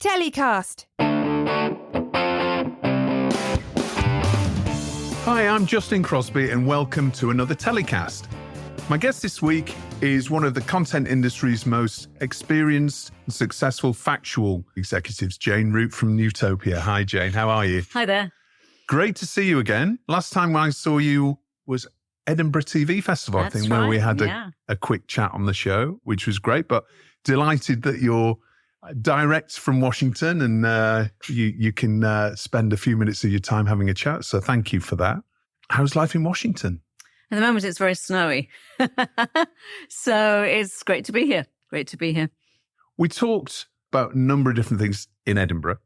Telecast. Hi, I'm Justin Crosby and welcome to another Telecast. My guest this week is one of the content industry's most experienced and successful factual executives, Jane Root from Nutopia. Hi, Jane. How are you? Hi there. Great to see you again. Last time I saw you was Edinburgh TV Festival, That's I think, right. where we had Yeah. a quick chat on the show, which was great, but delighted that you're direct from Washington and you can spend a few minutes of your time having a chat. So thank you for that. How's life in Washington? At the moment, it's very snowy. So it's great to be here. Great to be here. We talked about a number of different things in Edinburgh,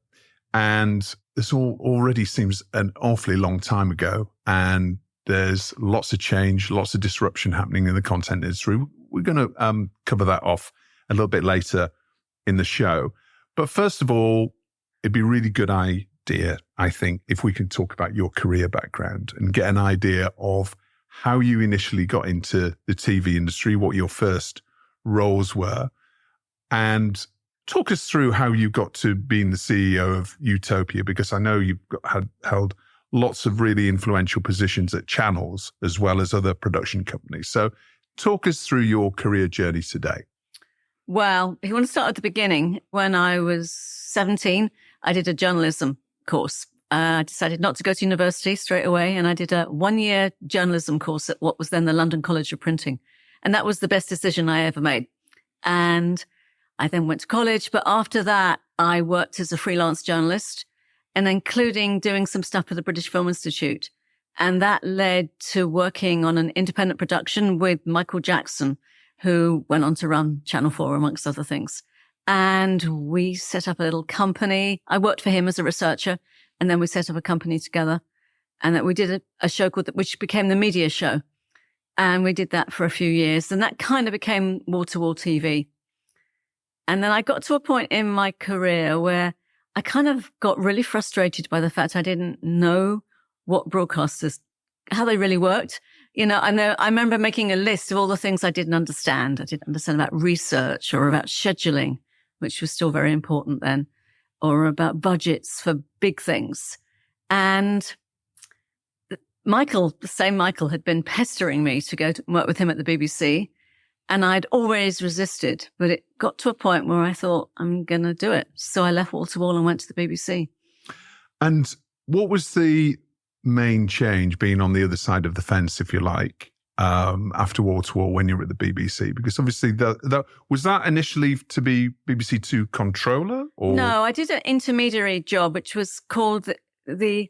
and this already seems an awfully long time ago, and there's lots of change, lots of disruption happening in the content industry. We're going to cover that off a little bit later in the show. But first of all, it'd be a really good idea, I think, if we can talk about your career background and get an idea of how you initially got into the TV industry, what your first roles were, and talk us through how you got to being the CEO of Nutopia, because I know you've held lots of really influential positions at channels as well as other production companies. So talk us through your career journey today. Well, if you want to start at the beginning, when I was 17, I did a journalism course. I decided not to go to university straight away, and I did a 1-year journalism course at what was then the London College of Printing. And that was the best decision I ever made. And I then went to college, but after that, I worked as a freelance journalist, and including doing some stuff for the British Film Institute. And that led to working on an independent production with Michael Jackson, who went on to run Channel 4, amongst other things. And we set up a little company. I worked for him as a researcher, and then we set up a company together. And that we did a show which became the Media Show. And we did that for a few years. And that kind of became wall-to-wall TV. And then I got to a point in my career where I kind of got really frustrated by the fact I didn't know what broadcasters, how they really worked. You know, I remember making a list of all the things I didn't understand. I didn't understand about research or about scheduling, which was still very important then, or about budgets for big things. And Michael, the same Michael, had been pestering me to go to work with him at the BBC. And I'd always resisted, but it got to a point where I thought, I'm going to do it. So I left wall to wall and went to the BBC. And what was the main change being on the other side of the fence, if you like, after wall to wall when you were at the BBC? Because obviously, was that initially to be BBC Two controller? Or? No, I did an intermediary job, which was called the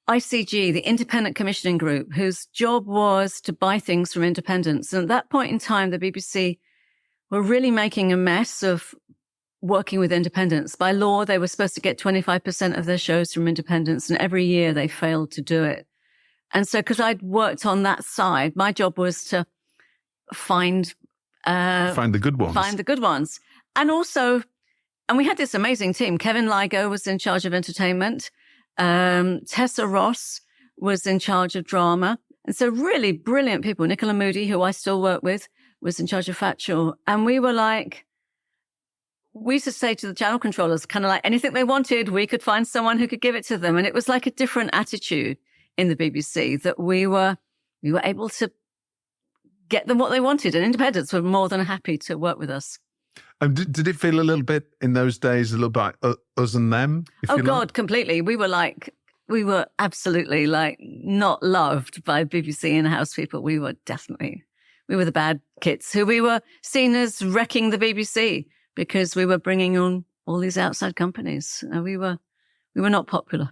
ICG, the Independent Commissioning Group, whose job was to buy things from independents. And at that point in time, the BBC were really making a mess of working with independents. By law, they were supposed to get 25% of their shows from independents, and every year they failed to do it. And so, because I'd worked on that side, my job was to find the good ones. Find the good ones. And also, and we had this amazing team. Kevin Ligo was in charge of entertainment. Tessa Ross was in charge of drama. And so really brilliant people. Nicola Moody, who I still work with, was in charge of factual. And we were like, we used to say to the channel controllers, kind of like anything they wanted, we could find someone who could give it to them. And it was like a different attitude in the BBC that we were able to get them what they wanted. And independents were more than happy to work with us. Did it feel a little bit in those days, a little bit us and them? Oh, God, completely. We were absolutely like not loved by BBC in-house people. We were the bad kids who we were seen as wrecking the BBC because we were bringing on all these outside companies. We were not popular.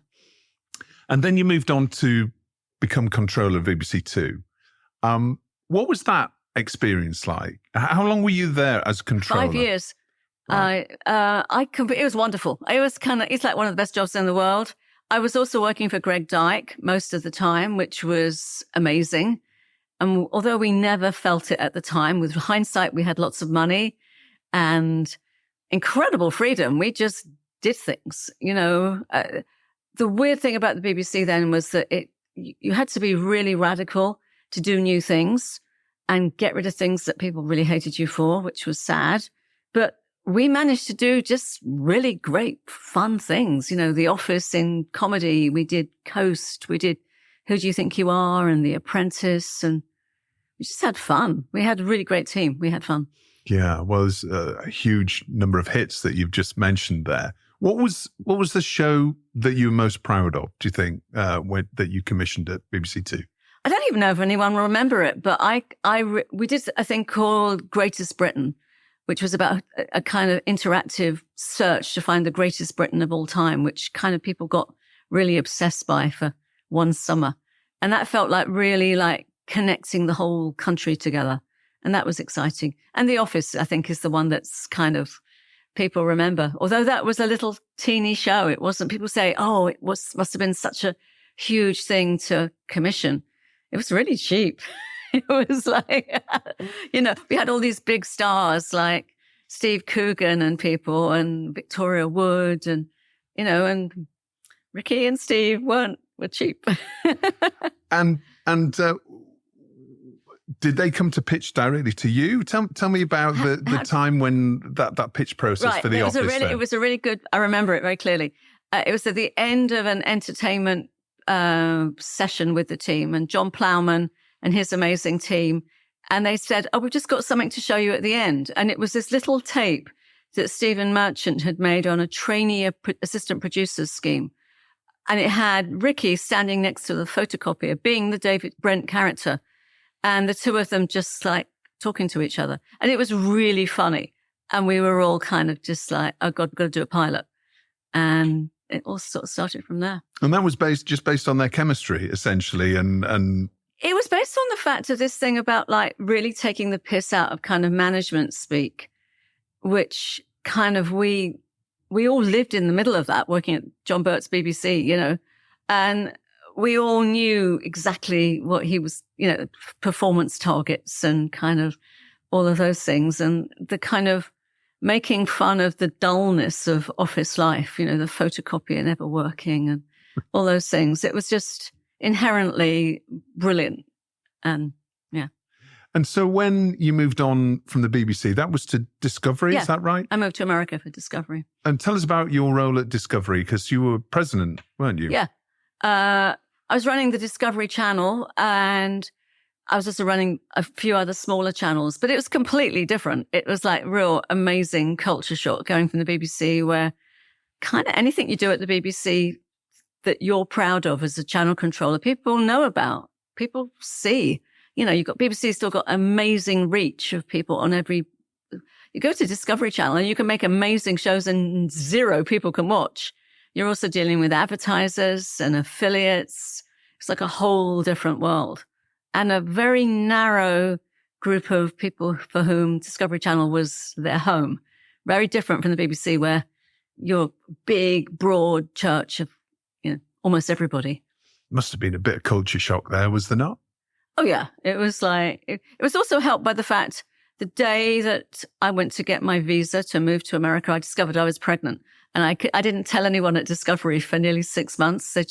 And then you moved on to become controller of BBC Two. What was that experience like? How long were you there as controller? 5 years. Right. It was wonderful. It's like one of the best jobs in the world. I was also working for Greg Dyke most of the time, which was amazing. And although we never felt it at the time, with hindsight, we had lots of money and incredible freedom. We just did things, you know. The weird thing about the BBC then was that you had to be really radical to do new things and get rid of things that people really hated you for, which was sad. But we managed to do just really great, fun things. You know, The Office in comedy. We did Coast. We did Who Do You Think You Are and The Apprentice. And we just had fun. We had a really great team. We had fun. Yeah, well, there's a huge number of hits that you've just mentioned there. What was the show that you were most proud of, do you think, that you commissioned at BBC Two? I don't even know if anyone will remember it, but we did a thing called Greatest Britain, which was about a kind of interactive search to find the greatest Britain of all time, which kind of people got really obsessed by for one summer. And that felt like really like connecting the whole country together. And that was exciting. And The Office, I think, is the one that's kind of people remember. Although that was a little teeny show. It wasn't, people say, oh, must have been such a huge thing to commission. It was really cheap. It was like, you know, we had all these big stars like Steve Coogan and people and Victoria Wood and, you know, and Ricky and Steve were cheap. And did they come to pitch directly to you? Tell me about the time when that pitch process for The Office. It was a really good, I remember it very clearly. It was at the end of an entertainment session with the team, and John Plowman and his amazing team. And they said, oh, we've just got something to show you at the end. And it was this little tape that Stephen Merchant had made on a trainee assistant producer's scheme. And it had Ricky standing next to the photocopier, being the David Brent character. And the two of them just like talking to each other. And it was really funny. And we were all kind of just like, oh God, we've got to do a pilot. And it all sort of started from there. And that was based on their chemistry, essentially. And it was based on the fact of this thing about like really taking the piss out of kind of management speak, which kind of we all lived in the middle of that, working at John Burt's BBC, you know, and we all knew exactly what he was, you know, performance targets and kind of all of those things, and the kind of making fun of the dullness of office life, you know, the photocopier never working and all those things. It was just inherently brilliant. And yeah. And so when you moved on from the BBC, that was to Discovery, Yeah. Is that right? I moved to America for Discovery. And tell us about your role at Discovery, because you were president, weren't you? Yeah. I was running the Discovery Channel, and I was also running a few other smaller channels, but it was completely different. It was like real amazing culture shock going from the BBC, where kind of anything you do at the BBC that you're proud of as a channel controller, people know about, people see. You know, you've got BBC still got amazing reach of people on every. You go to Discovery Channel and you can make amazing shows and 0 people can watch. You're also dealing with advertisers and affiliates. It's like a whole different world, and a very narrow group of people for whom Discovery Channel was their home. Very different from the BBC, where you're big, broad church of, you know, almost everybody. Must have been a bit of culture shock there, was there not? Oh, yeah. It was like, it was also helped by the fact the day that I went to get my visa to move to America, I discovered I was pregnant. And I didn't tell anyone at Discovery for nearly 6 months. They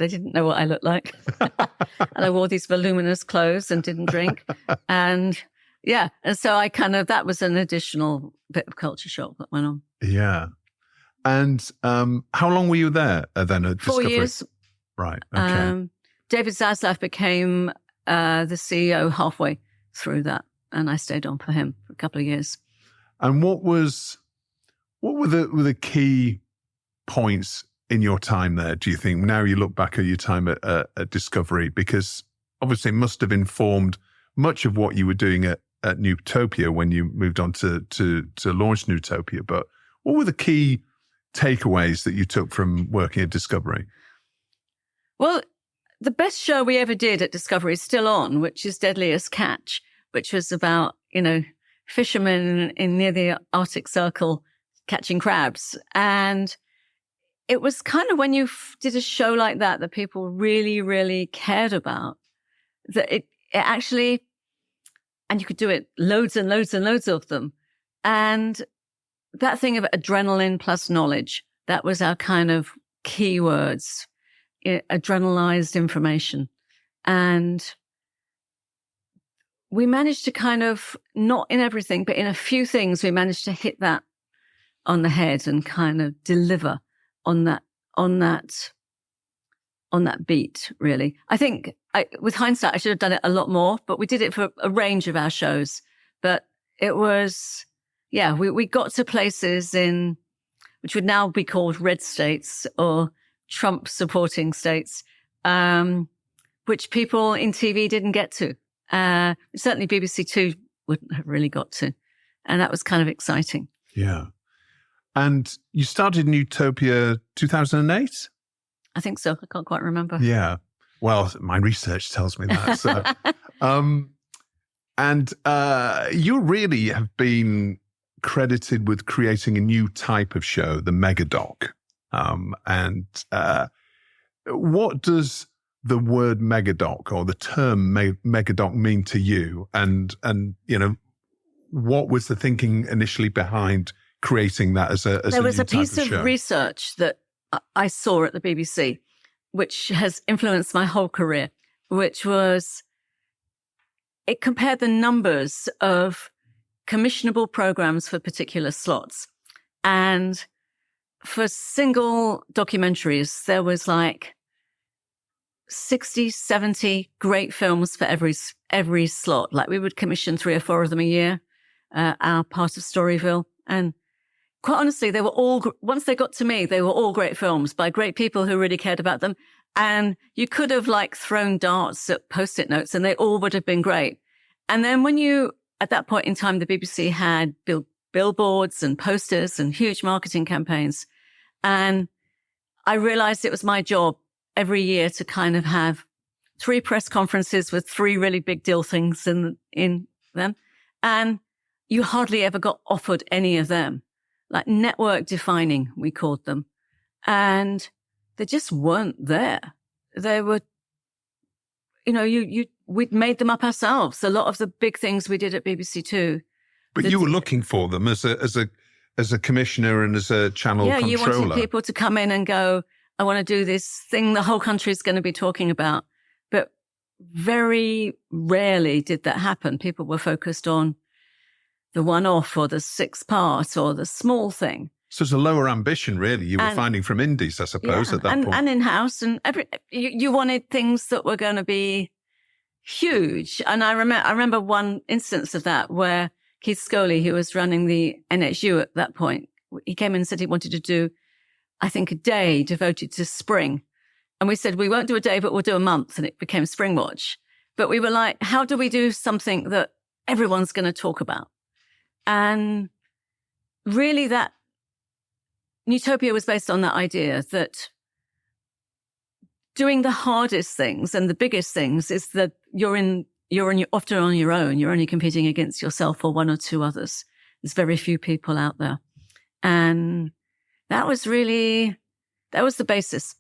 didn't know what I looked like. And I wore these voluminous clothes and didn't drink. And yeah. And so that was an additional bit of culture shock that went on. Yeah. And how long were you there then at Discovery? 4 years. Right. Okay. David Zaslav became the CEO halfway through that, and I stayed on for him for a couple of years. And what were the key points in your time there, do you think, now you look back at your time at Discovery? Because obviously it must have informed much of what you were doing at Nutopia when you moved on to launch Nutopia. But what were the key takeaways that you took from working at Discovery? Well, the best show we ever did at Discovery is still on, which is Deadliest Catch, which was about, you know, fishermen near the Arctic Circle catching crabs. And it was kind of when you did a show like that people really, really cared about, that it actually, and you could do it loads and loads and loads of them. And that thing of adrenaline plus knowledge, that was our kind of keywords, adrenalized information. And we managed to kind of, not in everything, but in a few things, we managed to hit that on the head and kind of deliver on that beat, really. I think with hindsight, I should have done it a lot more, but we did it for a range of our shows. But it was, we got to places which would now be called red states or Trump supporting states, which people in TV didn't get to. Certainly BBC Two wouldn't have really got to. And that was kind of exciting. Yeah. And you started Nutopia 2008? I think so. I can't quite remember. Yeah. Well, my research tells me that. So. And you really have been credited with creating a new type of show, the megadoc. What does the word megadoc or the term megadoc mean to you? And what was the thinking initially behind creating that as a There was new a piece type of research that I saw at the BBC, which has influenced my whole career, which was it compared the numbers of commissionable programs for particular slots. And for single documentaries, there was like 60, 70 great films for every slot. Like we would commission 3 or 4 of them a year, our part of Storyville. And quite honestly, they were all, once they got to me, they were all great films by great people who really cared about them. And you could have like thrown darts at Post-it notes and they all would have been great. And then at that point in time, the BBC had billboards and posters and huge marketing campaigns. And I realized it was my job every year to kind of have 3 press conferences with 3 really big deal things in them. And you hardly ever got offered any of them, like network defining, we called them. And they just weren't there. They were, we'd made them up ourselves. A lot of the big things we did at BBC Two. But you were looking for them as a commissioner and as a channel controller. Yeah, you wanted people to come in and go, I want to do this thing the whole country is going to be talking about. But very rarely did that happen. People were focused on the one-off or the 6-part or the small thing. So it's a lower ambition, really, you were finding from indies, I suppose, at that point. And in-house. And you wanted things that were going to be huge. And I remember one instance of that where Keith Scholey, who was running the NHU at that point, he came in and said he wanted to do, I think, a day devoted to spring. And we said, we won't do a day, but we'll do a month. And it became Spring Watch. But we were like, how do we do something that everyone's going to talk about? And really that Nutopia was based on that idea that doing the hardest things and the biggest things is that you're often on your own. You're only competing against yourself or 1 or 2 others. There's very few people out there. And that was the basis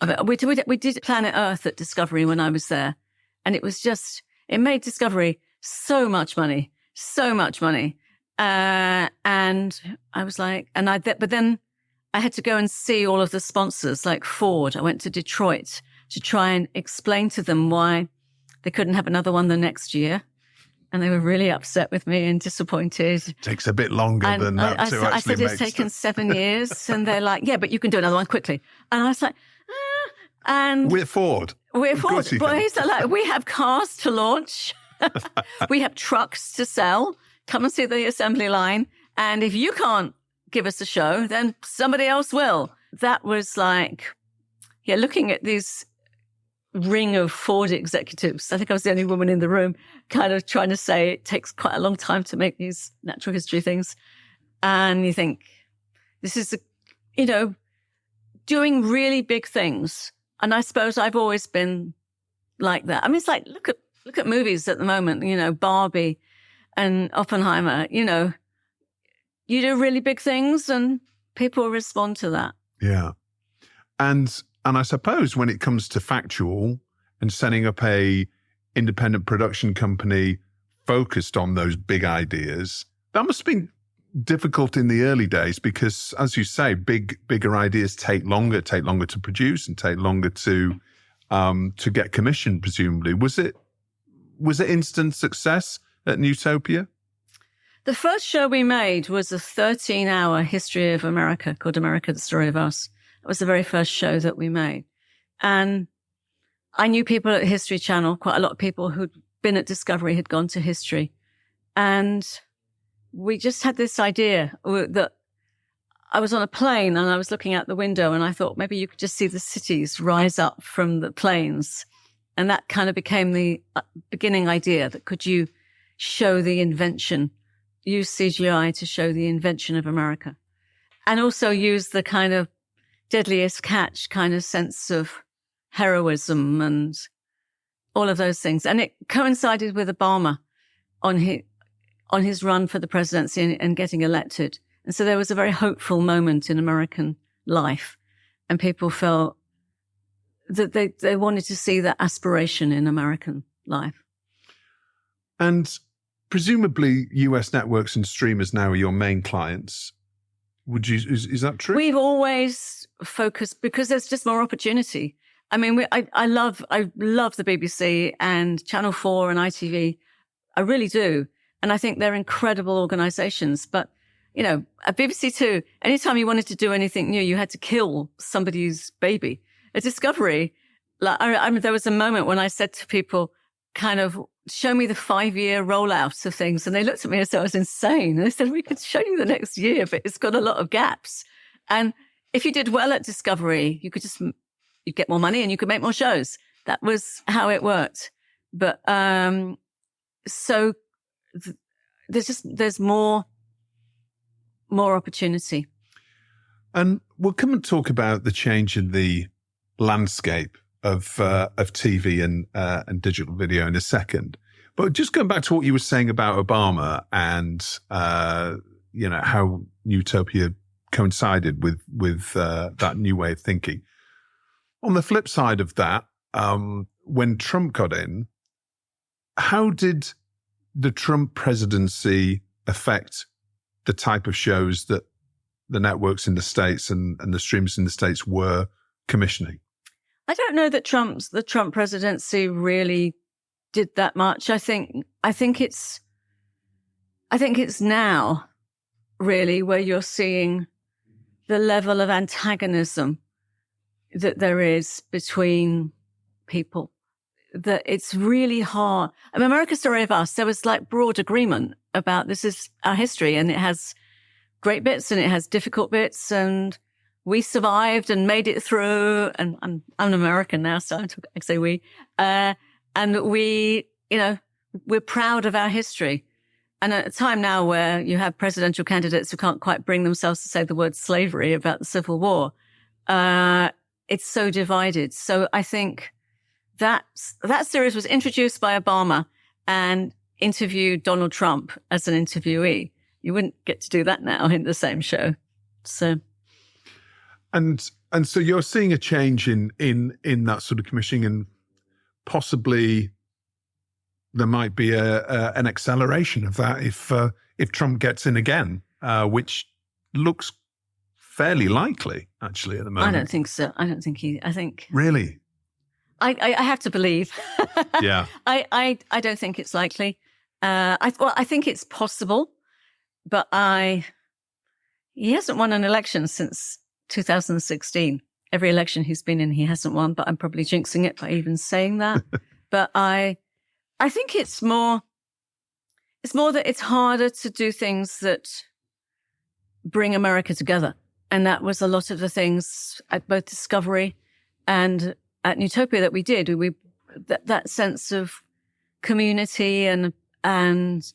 of it. We did Planet Earth at Discovery when I was there. And it made Discovery so much money. And I was like, but then I had to go and see all of the sponsors like Ford. I went to Detroit to try and explain to them why they couldn't have another one the next year. And they were really upset with me and disappointed. It takes a bit longer than that to actually I said, it's taken 7 years. And they're like, yeah, but you can do another one quickly. And I was like, and we're Ford. But he's like, we have cars to launch. We have trucks to sell. Come and see the assembly line. And if you can't give us a show, then somebody else will. That was like, looking at these ring of Ford executives. I think I was the only woman in the room kind of trying to say it takes quite a long time to make these natural history things. And you think, this is, doing really big things. And I suppose I've always been like that. I mean, it's like, look at movies at the moment, Barbie and Oppenheimer, you do really big things and people respond to that. Yeah. And I suppose when it comes to factual and setting up a independent production company focused on those big ideas, that must have been difficult in the early days because, as you say, bigger ideas take longer to produce and take longer to get commissioned, presumably. Was it instant success at Nutopia? The first show we made was a 13-hour history of America called America, the Story of Us. It was the very first show that we made. And I knew people at History Channel, quite a lot of people who'd been at Discovery had gone to History. And we just had this idea that I was on a plane and I was looking out the window and I thought maybe you could just see the cities rise up from the plains. And that kind of became the beginning idea that could you show the invention, use CGI to show the invention of America, and also use the kind of deadliest catch kind of sense of heroism and all of those things. And it coincided with Obama on his run for the presidency and getting elected. And so there was a very hopeful moment in American life, and people felt that they wanted to see that aspiration in American life. And presumably US networks and streamers now are your main clients. Is that true? We've always focused because there's just more opportunity. I mean, I love the BBC and Channel 4 and ITV. I really do. And I think they're incredible organizations. But, you know, at BBC Two, anytime you wanted to do anything new, you had to kill somebody's baby. At Discovery, like, I mean, there was a moment when I said to people, kind of, show me the 5-year rollout of things. And they looked at me as though I was insane. And they said, we could show you the next year, but it's got a lot of gaps. And if you did well at Discovery, you'd get more money and you could make more shows. That was how it worked. But, so there's more opportunity. And we'll come and talk about the change in the landscape of TV and digital video in a second. But just going back to what you were saying about Obama and how Nutopia coincided with that new way of thinking. On the flip side of that, when Trump got in, how did the Trump presidency affect the type of shows that the networks in the States and the streamers in the States were commissioning? I don't know that the Trump presidency really did that much. I think it's now really where you're seeing the level of antagonism that there is between people, that it's really hard. I mean, America's Story of Us, there was like broad agreement about this is our history and it has great bits and it has difficult bits, and we survived and made it through. And I'm an American now, so I say we. And we, we're proud of our history. And at a time now where you have presidential candidates who can't quite bring themselves to say the word slavery about the Civil War, it's so divided. So I think that series was introduced by Obama and interviewed Donald Trump as an interviewee. You wouldn't get to do that now in the same show. So, and so you're seeing a change in that sort of commissioning, and possibly there might be an acceleration of that if Trump gets in again, which looks fairly likely actually at the moment. I don't think so. I think really. I have to believe. Yeah. I don't think it's likely. I think it's possible, but he hasn't won an election since 2016. Every election he's been in, he hasn't won, but I'm probably jinxing it by even saying that. But I think it's more that it's harder to do things that bring America together. And that was a lot of the things at both Discovery and at Nutopia that we did. That sense of community and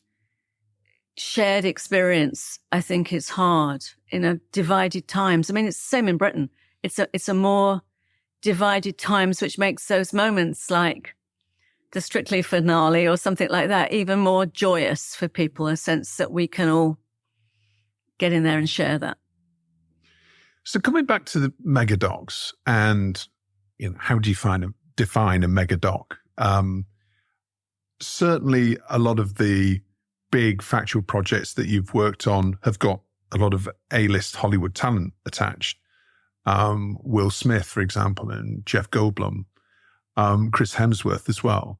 shared experience, I think, is hard in a divided times. I mean, it's the same in Britain. It's a more divided times, which makes those moments like the Strictly finale or something like that even more joyous for people, a sense that we can all get in there and share that. So coming back to the megadocs and how do you define a megadoc? Certainly a lot of the big factual projects that you've worked on have got a lot of A-list Hollywood talent attached. Will Smith, for example, and Jeff Goldblum, Chris Hemsworth as well.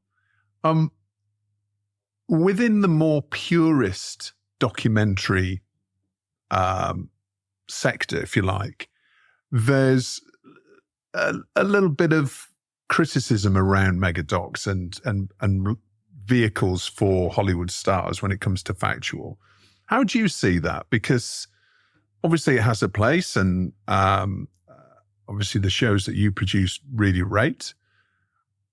Within the more purist documentary sector, if you like, there's a little bit of criticism around megadocs and vehicles for Hollywood stars when it comes to factual. How do you see that? Because obviously it has a place, and obviously the shows that you produce really rate.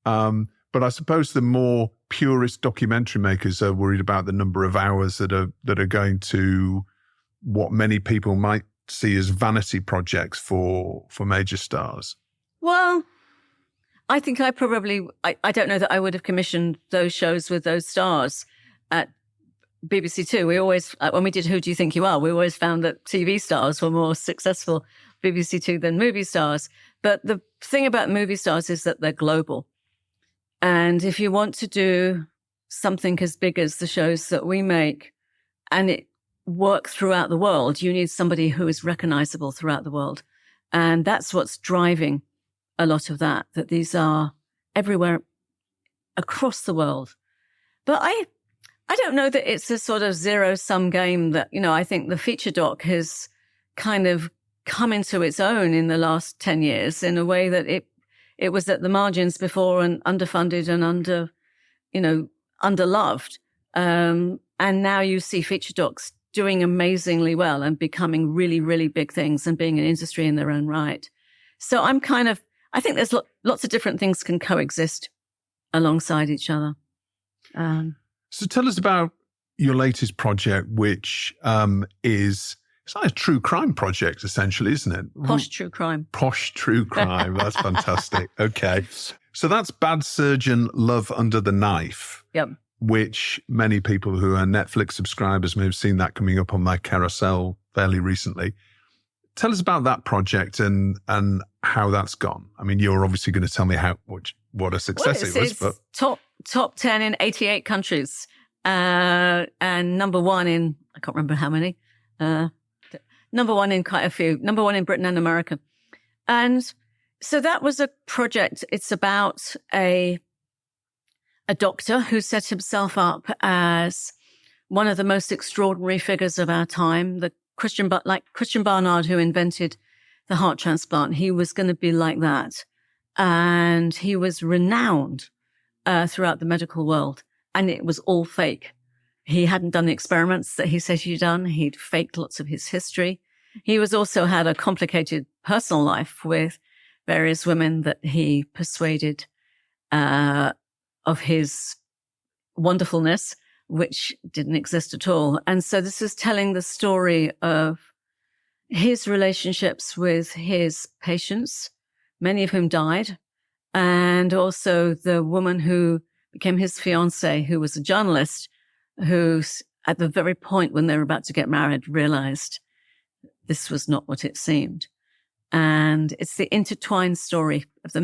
But I suppose the more purist documentary makers are worried about the number of hours that are going to what many people might see as vanity projects for major stars. Well, I think I don't know that I would have commissioned those shows with those stars at BBC Two. We always, when we did Who Do You Think You Are, we always found that TV stars were more successful BBC Two than movie stars. But the thing about movie stars is that they're global. And if you want to do something as big as the shows that we make and it work throughout the world, you need somebody who is recognizable throughout the world. And that's what's driving a lot of that these are everywhere across the world. But I don't know that it's a sort of zero-sum game that, I think the feature doc has kind of come into its own in the last 10 years in a way that it was at the margins before and underfunded and underloved. And now you see feature docs doing amazingly well and becoming really, really big things and being an industry in their own right. So I think there's lots of different things can coexist alongside each other. So tell us about your latest project, which it's like a true crime project, essentially, isn't it? Posh true crime. Posh true crime. That's fantastic. Okay. So that's Bad Surgeon, Love Under the Knife. Yep. Which many people who are Netflix subscribers may have seen that coming up on their carousel fairly recently. Tell us about that project and how that's gone. I mean, you're obviously going to tell me what a success it was. But top 10 in 88 countries and number one in, I can't remember how many, number one in quite a few, number one in Britain and America. And so that was a project. It's about a doctor who set himself up as one of the most extraordinary figures of our time, Christian Barnard, who invented the heart transplant. He was going to be like that. And he was renowned throughout the medical world. And it was all fake. He hadn't done the experiments that he said he'd done. He'd faked lots of his history. He also had a complicated personal life with various women that he persuaded of his wonderfulness, which didn't exist at all. And so this is telling the story of his relationships with his patients, many of whom died, and also the woman who became his fiancée, who was a journalist, who at the very point when they were about to get married realized this was not what it seemed. And it's the intertwined story of a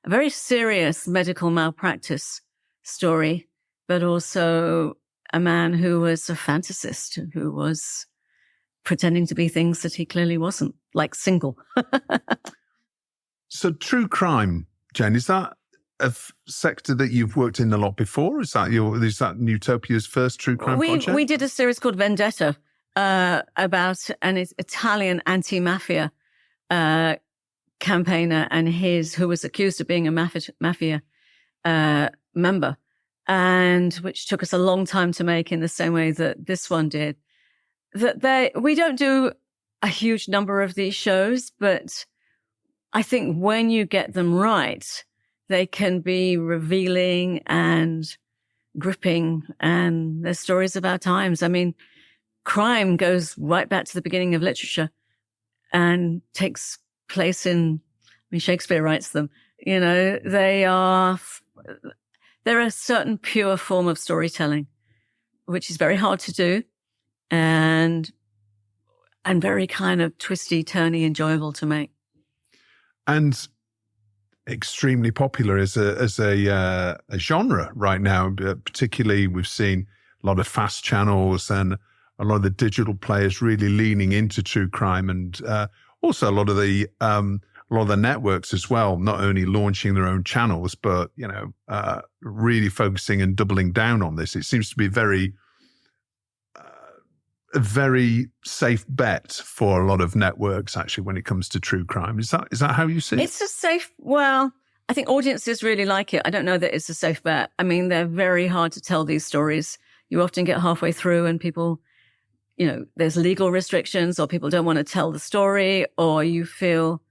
very serious medical malpractice story, but also a man who was a fantasist, who was pretending to be things that he clearly wasn't, like single. So true crime, Jane, is that a sector that you've worked in a lot before? Is that Nutopia's first true crime project? We did a series called Vendetta about an Italian anti-mafia campaigner and who was accused of being a mafia member, and which took us a long time to make in the same way that this one did. We don't do a huge number of these shows, but I think when you get them right, they can be revealing and gripping, and they're stories of our times. I mean, crime goes right back to the beginning of literature and takes place Shakespeare writes them. They're a certain pure form of storytelling, which is very hard to do and very kind of twisty, turny, enjoyable to make. And extremely popular as a genre right now. Particularly, we've seen a lot of fast channels and a lot of the digital players really leaning into true crime, and also a lot of the networks as well, not only launching their own channels, but really focusing and doubling down on this. It seems to be very a very safe bet for a lot of networks, actually, when it comes to true crime. Is that how you see it? It's a safe, well, I think audiences really like it. I don't know that it's a safe bet. I mean, they're very hard to tell these stories. You often get halfway through and people, there's legal restrictions, or people don't want to tell the story, or you feel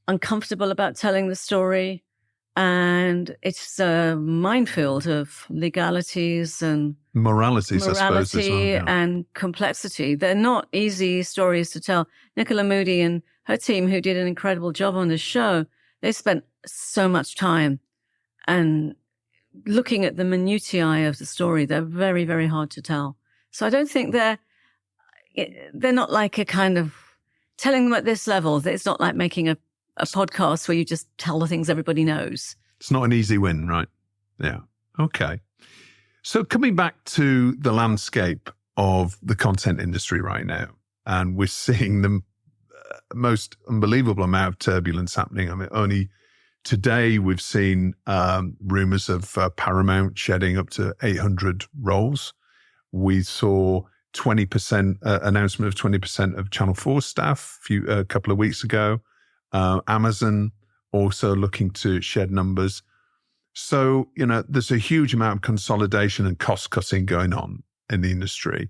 uncomfortable about telling the story. And it's a minefield of legalities and moralities, I suppose, as well, yeah. And complexity. They're not easy stories to tell. Nicola Moody and her team, who did an incredible job on this show, they spent so much time and looking at the minutiae of the story. They're very, very hard to tell. So I don't think they're not like a kind of telling them at this level. It's not like making a podcast where you just tell the things everybody knows. It's not an easy win, right? Yeah. Okay. So coming back to the landscape of the content industry right now, and we're seeing the most unbelievable amount of turbulence happening. I mean, only today we've seen rumors of Paramount shedding up to 800 roles. We saw 20% announcement of 20% of Channel 4 staff a couple of weeks ago. Amazon also looking to shed numbers. So, there's a huge amount of consolidation and cost cutting going on in the industry.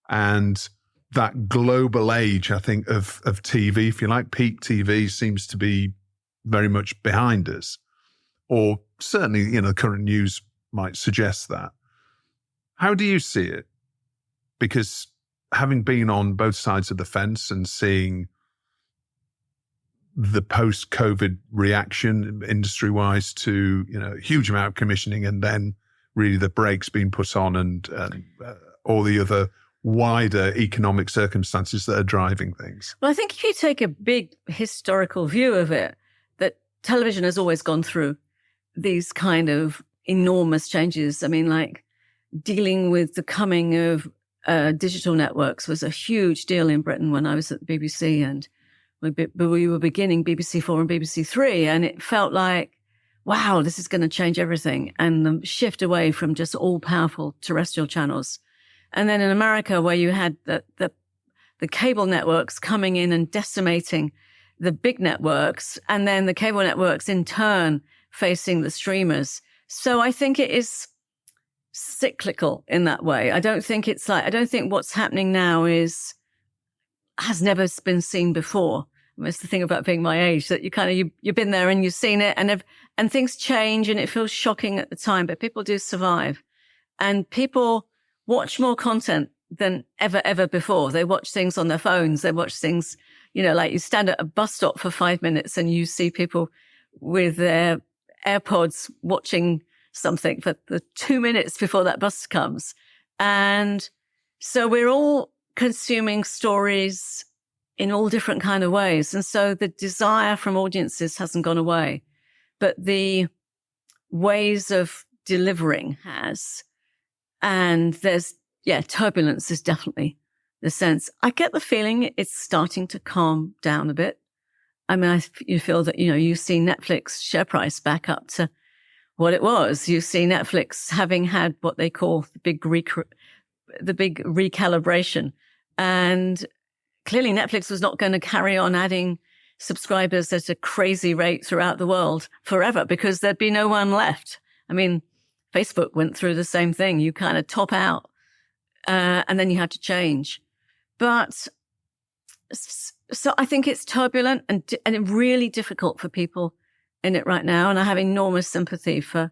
And that global age, I think, of TV, if you like, peak TV seems to be very much behind us. Or certainly, the current news might suggest that. How do you see it? Because having been on both sides of the fence and seeing the post-COVID reaction industry-wise to, a huge amount of commissioning, and then really the brakes being put on and all the other wider economic circumstances that are driving things. Well, I think if you take a big historical view of it, that television has always gone through these kind of enormous changes. I mean, like dealing with the coming of digital networks was a huge deal in Britain when I was at the BBC, and we were beginning BBC 4 and BBC 3, and it felt like, wow, this is going to change everything. And the shift away from just all-powerful terrestrial channels. And then in America, where you had the cable networks coming in and decimating the big networks, and then the cable networks in turn facing the streamers. So I think it is cyclical in that way. I don't think what's happening now has never been seen before. It's the thing about being my age, that you've been there and you've seen it, and things change and it feels shocking at the time, but people do survive, and people watch more content than ever before. They watch things on their phones. They watch things, like you stand at a bus stop for 5 minutes and you see people with their AirPods watching something for the 2 minutes before that bus comes. And so we're all consuming stories in all different kind of ways. And so the desire from audiences hasn't gone away, but the ways of delivering has. And turbulence is definitely the sense. I get the feeling it's starting to calm down a bit. I mean, you feel that, you see Netflix share price back up to what it was. You see Netflix having had what they call the big recalibration. And clearly Netflix was not going to carry on adding subscribers at a crazy rate throughout the world forever, because there'd be no one left. I mean, Facebook went through the same thing. You kind of top out, and then you have to change. But so I think it's turbulent and really difficult for people in it right now. And I have enormous sympathy for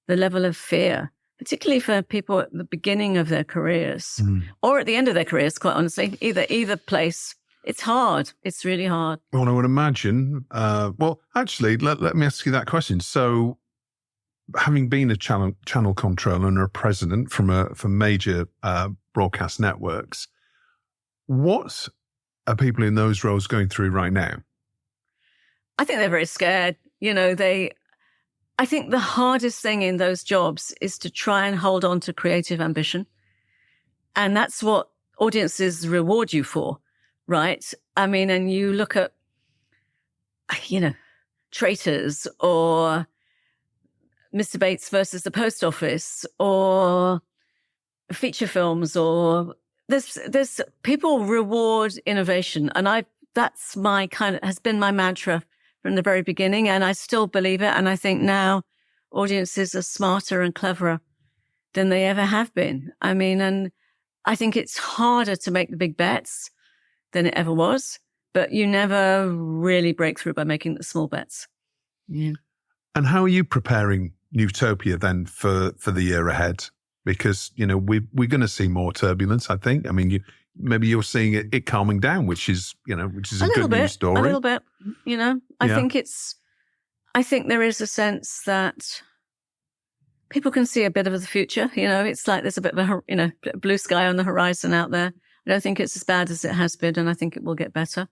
the level of fear, particularly for people at the beginning of their careers or at the end of their careers, quite honestly. Either place, it's hard. It's really hard. Well, I would imagine. Actually, let me ask you that question. So, having been a channel controller and a president from major broadcast networks, what are people in those roles going through right now? I think they're very scared. I think the hardest thing in those jobs is to try and hold on to creative ambition. And that's what audiences reward you for, right? I mean, and you look at, Traitors or Mr. Bates versus the Post Office or feature films or there's people reward innovation, and that's my has been my mantra from the very beginning, and I still believe it. And I think now audiences are smarter and cleverer than they ever have been. I mean, and I think it's harder to make the big bets than it ever was, but you never really break through by making the small bets. Yeah. And how are you preparing Nutopia then for the year ahead? Because, we're going to see more turbulence, I think. I mean, maybe you're seeing it calming down, which is a good news story. A little bit, I think there is a sense that people can see a bit of the future. It's like there's a bit of a, blue sky on the horizon out there. I don't think it's as bad as it has been, and I think it will get better.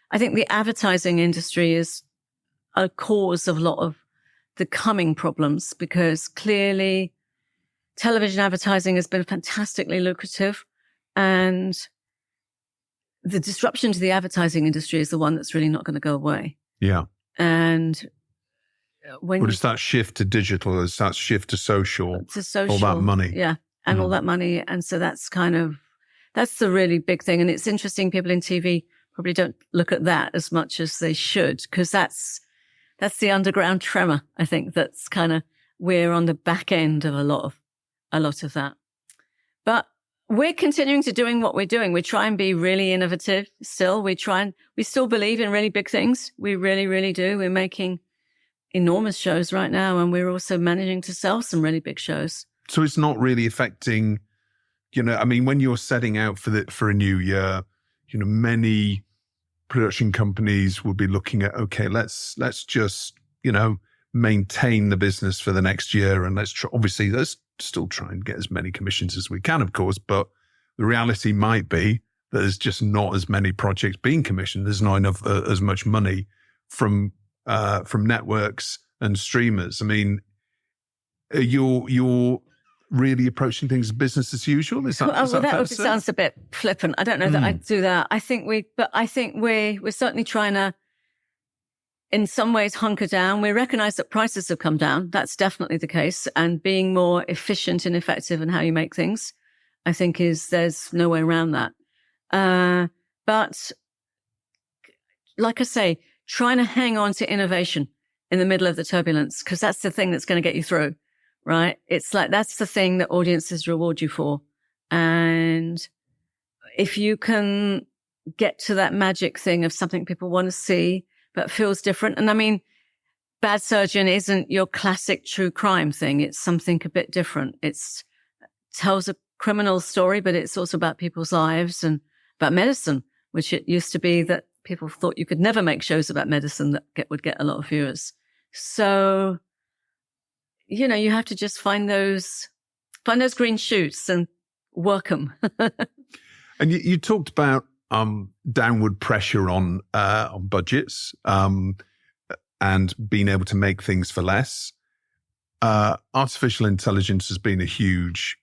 I think the advertising industry is a cause of a lot of the coming problems, because clearly television advertising has been fantastically lucrative, and the disruption to the advertising industry is the one that's really not going to go away. Yeah. And when it's that shift to digital, it's that shift to social, all that money. Yeah. And all that money. And so that's the really big thing. And it's interesting, people in TV probably don't look at that as much as they should, because that's the underground tremor. I think that's we're on the back end of a lot of that. But we're continuing to doing what we're doing. We try and be really innovative still. We still believe in really big things. We really, really do. We're making enormous shows right now, and we're also managing to sell some really big shows. So it's not really affecting, when you're setting out for a new year, many production companies will be looking at, okay, let's just, maintain the business for the next year. And let's still try and get as many commissions as we can, of course. But the reality might be that there's just not as many projects being commissioned. There's not enough, as much money from networks and streamers. I mean, you're really approaching things as business as usual. Is that sounds a bit flippant. I don't know that I'd do that. I think we're certainly trying to, in some ways, hunker down. We recognize that prices have come down. That's definitely the case. And being more efficient and effective in how you make things, I think there's no way around that. But like I say, trying to hang on to innovation in the middle of the turbulence, because that's the thing that's going to get you through, right? It's like, that's the thing that audiences reward you for. And if you can get to that magic thing of something people want to see, but feels different. And I mean, Bad Surgeon isn't your classic true crime thing. It's something a bit different. It tells a criminal story, but it's also about people's lives and about medicine, which it used to be that people thought you could never make shows about medicine that would get a lot of viewers. So, you have to just find those green shoots and work them. And you talked about downward pressure on budgets and being able to make things for less. Artificial intelligence has been a huge,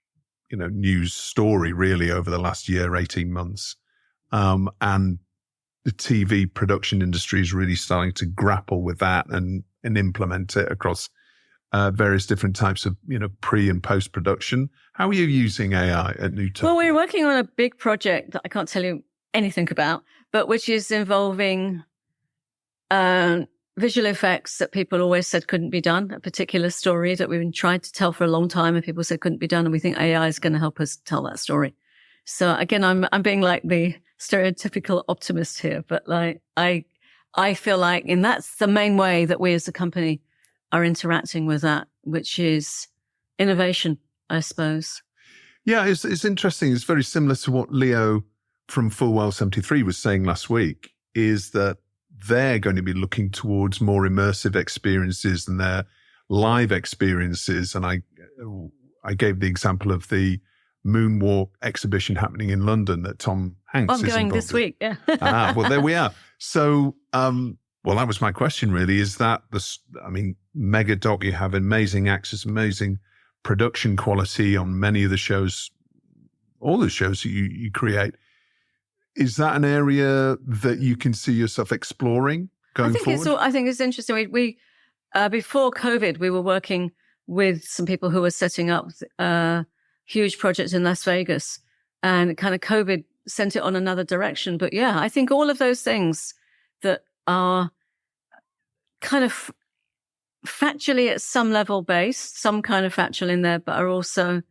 news story really over the last year, 18 months. And the TV production industry is really starting to grapple with that and implement it across various different types of, pre and post production. How are you using AI at Nutopia? Well, we're working on a big project that I can't tell you anything about, but which is involving visual effects that people always said couldn't be done, a particular story that we've been trying to tell for a long time and people said couldn't be done, and we think AI is going to help us tell that story. So again, I'm being like the stereotypical optimist here, but like I feel like, and that's the main way that we as a company are interacting with that, which is innovation, I suppose. Yeah, it's interesting. It's very similar to what Leo from Full Well 73 was saying last week, is that they're going to be looking towards more immersive experiences than their live experiences. And I gave the example of the Moonwalk exhibition happening in London that Tom Hanks is going this week, yeah. Well, there we are. So, that was my question really, is that mega doc, you have amazing actors, amazing production quality on many of the shows, all the shows that you create. Is that an area that you can see yourself exploring going forward? I think it's interesting. We before COVID, we were working with some people who were setting up a huge project in Las Vegas and kind of COVID sent it on another direction. But yeah, I think all of those things that are kind of factually at some level based, some kind of factual in there, but are also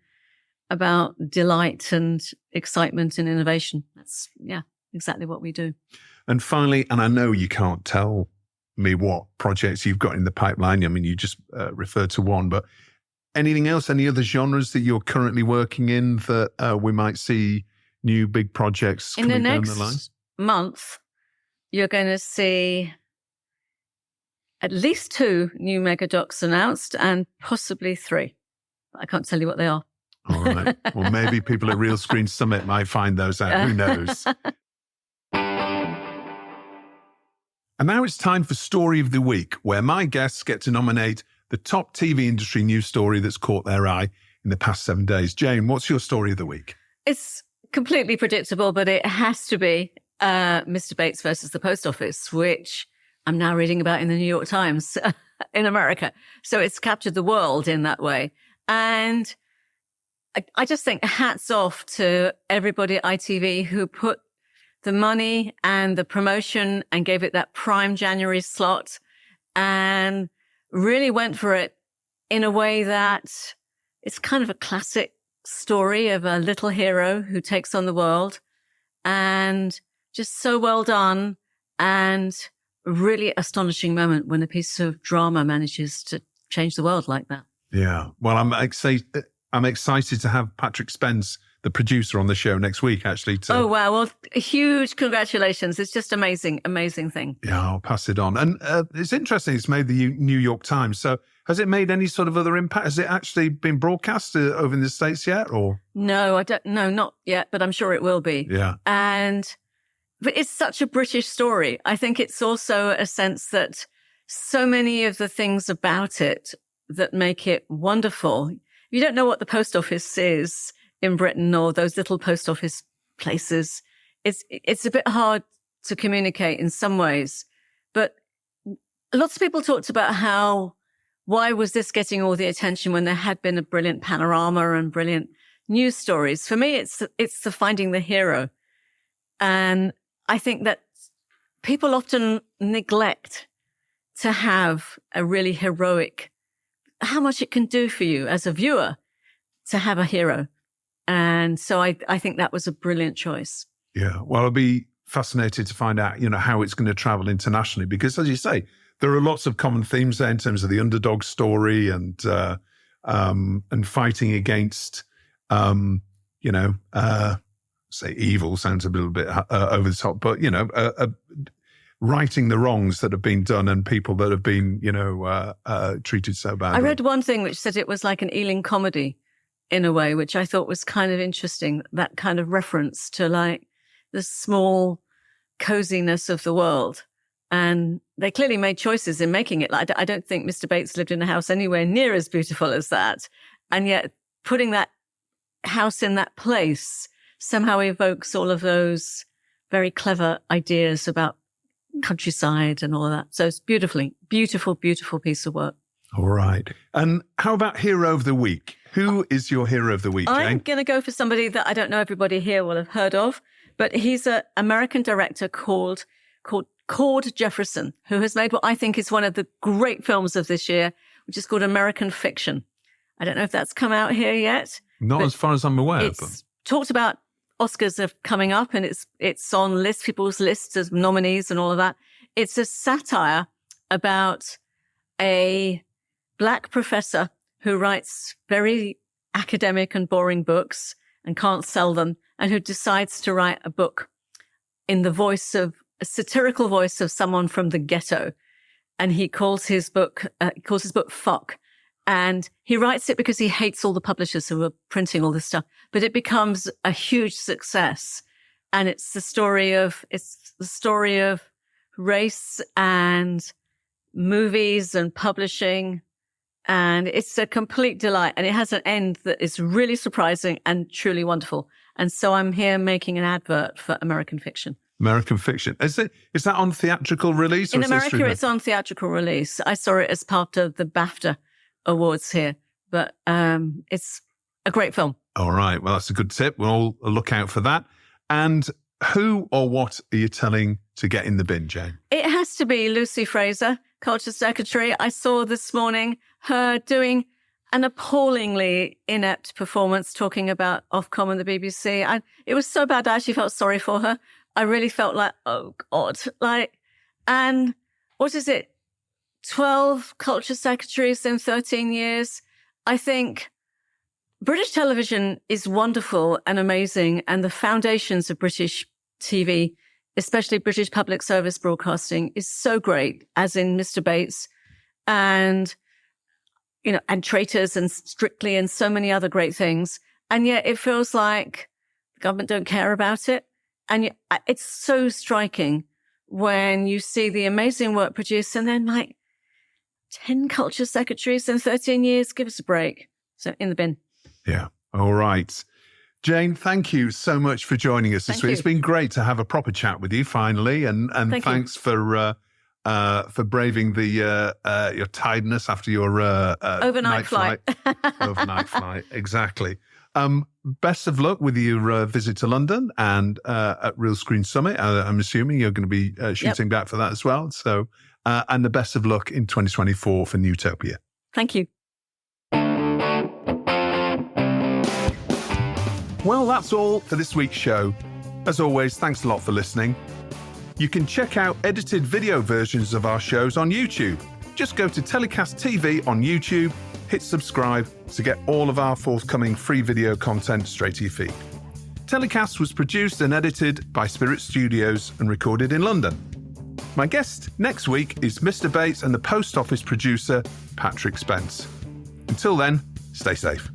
about delight and excitement and innovation. That's, exactly what we do. And finally, and I know you can't tell me what projects you've got in the pipeline. I mean, you just referred to one, but anything else, any other genres that you're currently working in that we might see new big projects coming down the line? In the next month, you're going to see at least 2 new mega docs announced and possibly 3. I can't tell you what they are. All right. Well, maybe people at Real Screen Summit might find those out. Who knows? And now it's time for Story of the Week, where my guests get to nominate the top TV industry news story that's caught their eye in the past 7 days. Jane, what's your Story of the Week? It's completely predictable, but it has to be Mr. Bates versus the Post Office, which I'm now reading about in the New York Times in America. So it's captured the world in that way. And I just think hats off to everybody at ITV who put the money and the promotion and gave it that prime January slot and really went for it in a way that it's kind of a classic story of a little hero who takes on the world, and just so well done, and really astonishing moment when a piece of drama manages to change the world like that. Yeah. Well, I'm excited to have Patrick Spence, the producer, on the show next week, actually. Oh, wow. Well, huge congratulations. It's just amazing, amazing thing. Yeah, I'll pass it on. And it's interesting, it's made the New York Times. So has it made any sort of other impact? Has it actually been broadcast over in the States yet? Or No, I don't. No, not yet, but I'm sure it will be. Yeah. But it's such a British story. I think it's also a sense that so many of the things about it that make it wonderful. You don't know what the post office is in Britain or those little post office places. It's a bit hard to communicate in some ways, but lots of people talked about why was this getting all the attention when there had been a brilliant panorama and brilliant news stories? For me, it's the finding the hero. And I think that people often neglect to have a really heroic, how much it can do for you as a viewer to have a hero. And so I think that was a brilliant choice. Yeah. Well, I'll be fascinated to find out, how it's going to travel internationally, because as you say, there are lots of common themes there in terms of the underdog story and fighting against, say evil sounds a little bit over the top, but, righting the wrongs that have been done and people that have been, treated so badly. I read one thing which said it was like an Ealing comedy in a way, which I thought was kind of interesting, that kind of reference to like the small coziness of the world. And they clearly made choices in making it. Like, I don't think Mr. Bates lived in a house anywhere near as beautiful as that. And yet putting that house in that place somehow evokes all of those very clever ideas about countryside and all of that. So it's beautiful piece of work. All right. And how about Hero of the Week? Who is your Hero of the Week, Jane? I'm going to go for somebody that I don't know everybody here will have heard of, but he's an American director called Cord Jefferson, who has made what I think is one of the great films of this year, which is called American Fiction. I don't know if that's come out here yet. Not as far as I'm aware. It's talked about. Oscars are coming up and it's on people's lists as nominees and all of that. It's a satire about a Black professor who writes very academic and boring books and can't sell them, and who decides to write a book in a satirical voice of someone from the ghetto. And he calls his book Fuck. And he writes it because he hates all the publishers who are printing all this stuff, but it becomes a huge success. And it's the story of race and movies and publishing. And it's a complete delight. And it has an end that is really surprising and truly wonderful. And so I'm here making an advert for American Fiction. American Fiction. Is that on theatrical release? In America, it's on theatrical release. I saw it as part of the BAFTA Awards here, but it's a great film. All right. Well, that's a good tip. We'll all look out for that. And who or what are you telling to get in the bin, Jane? It has to be Lucy Fraser, Culture Secretary. I saw this morning her doing an appallingly inept performance talking about Ofcom and the BBC. It was so bad, I actually felt sorry for her. I really felt like, oh God, and what is it? 12 culture secretaries in 13 years. I think British television is wonderful and amazing, and the foundations of British TV, especially British public service broadcasting, is so great, as in Mr. Bates and, and Traitors and Strictly and so many other great things. And yet it feels like the government don't care about it. And it's so striking when you see the amazing work produced and then 10 culture secretaries in 13 years, give us a break. So in the bin. Yeah. All right. Jane, thank you so much for joining us this week. It's been great to have a proper chat with you finally. And thanks for braving your tiredness after your overnight flight. Overnight flight. Exactly. Best of luck with your visit to London and at Real Screen Summit. I'm assuming you're going to be shooting back for that as well. So, and the best of luck in 2024 for Nutopia. Thank you. Well, that's all for this week's show. As always, thanks a lot for listening. You can check out edited video versions of our shows on YouTube. Just go to Telecast TV on YouTube, hit subscribe to get all of our forthcoming free video content straight to your feed. Telecast was produced and edited by Spirit Studios and recorded in London. My guest next week is Mr. Bates and the Post Office producer, Patrick Spence. Until then, stay safe.